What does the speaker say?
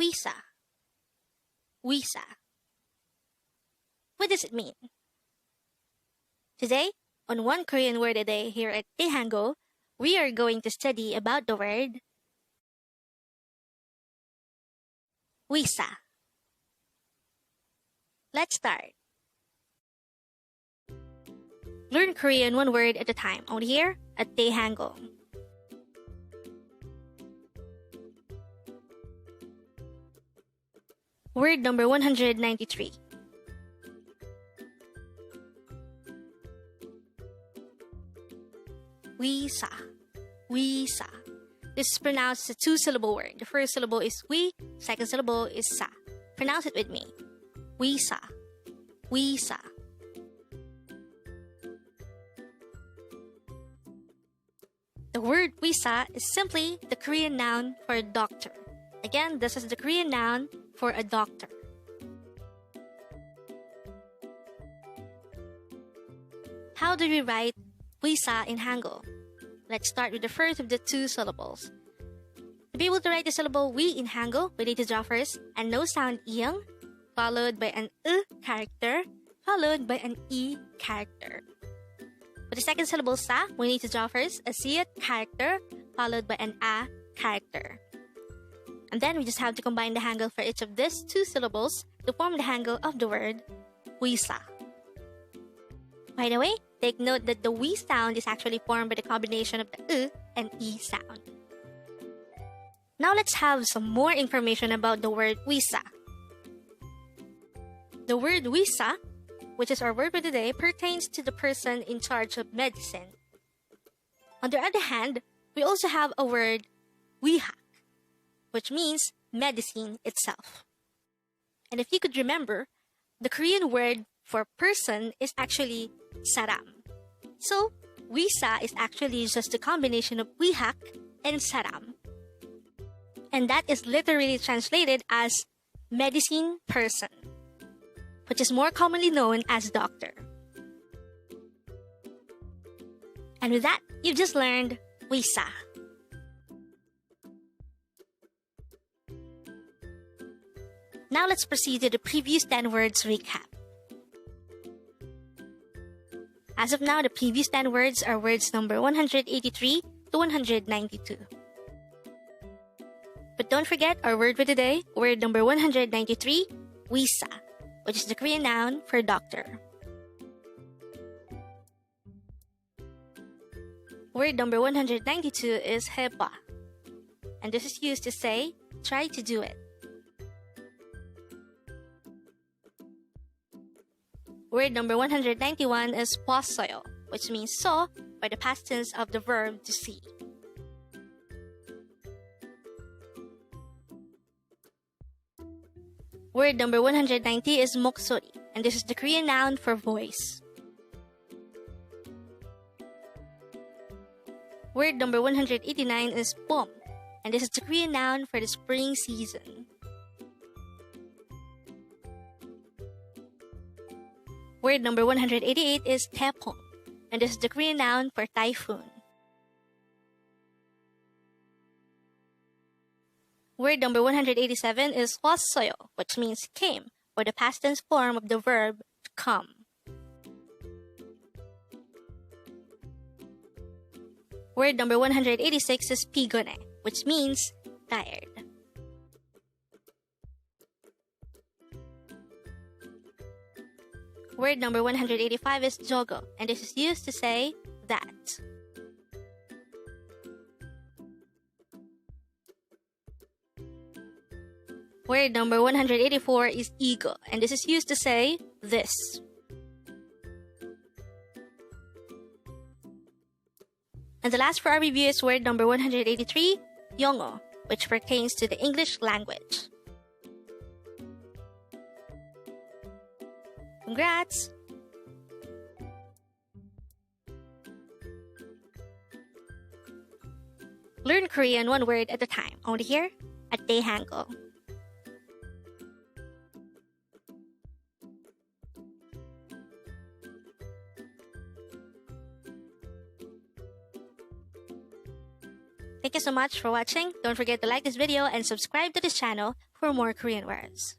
UISA. UISA. What does it mean? Today, on One Korean Word a Day here at Dae-Hangul, we are going to study about the word UISA. Let's start. Learn Korean one word at a time, only here at Dae-Hangul. Word number 193. UISA. UISA. This is pronounced as a two-syllable word. The first syllable is wi, second syllable is sa. Pronounce it with me. UISA. UISA. The word UISA is simply the Korean noun for a doctor. Again, this is the Korean noun for a doctor. How do we write UISA in Hangul? Let's start with the first of the two syllables. To be able to write the syllable wi in Hangul, we need to draw first a no sound iyang, followed by an character, followed by an e character. For the second syllable sa, we need to draw first a siyat character, followed by an a character. And then we just have to combine the Hangul for each of these two syllables to form the Hangul of the word UISA. By the way, take note that the wi sound is actually formed by the combination of the and e sound. Now let's have some more information about the word UISA. The word UISA, which is our word for today, pertains to the person in charge of medicine. On the other hand, we also have a word wihak, which means medicine itself. And if you could remember, the Korean word for person is actually saram. So, UISA is actually just a combination of wihak and saram. And that is literally translated as medicine person, which is more commonly known as doctor. And with that, you've just learned UISA. Now let's proceed to the previous 10 words recap. As of now, the previous 10 words are words number 183 to 192. But don't forget our word for today, word number 193, UISA, which is the Korean noun for doctor. Word number 192 is 해봐, and this is used to say, try to do it. Word number 191 is 보았어요, which means saw by the past tense of the verb to see. Word number 190 is 목소리, and this is the Korean noun for voice. Word number 189 is 봄, and this is the Korean noun for the spring season. Word number 188 is taepong, and this is the Korean noun for typhoon. Word number 187 is 왔어요, which means came, or the past tense form of the verb to come. Word number 186 is 피곤해, which means tired. Word number 185 is jogo, and this is used to say that. Word number 184 is ego, and this is used to say this. And the last for our review is word number 183, 영어, which pertains to the English language. Congrats! Learn Korean one word at a time, only here at Dae-Hangul. Thank you you so much for watching. Don't forget to like this video and subscribe to this channel for more Korean words.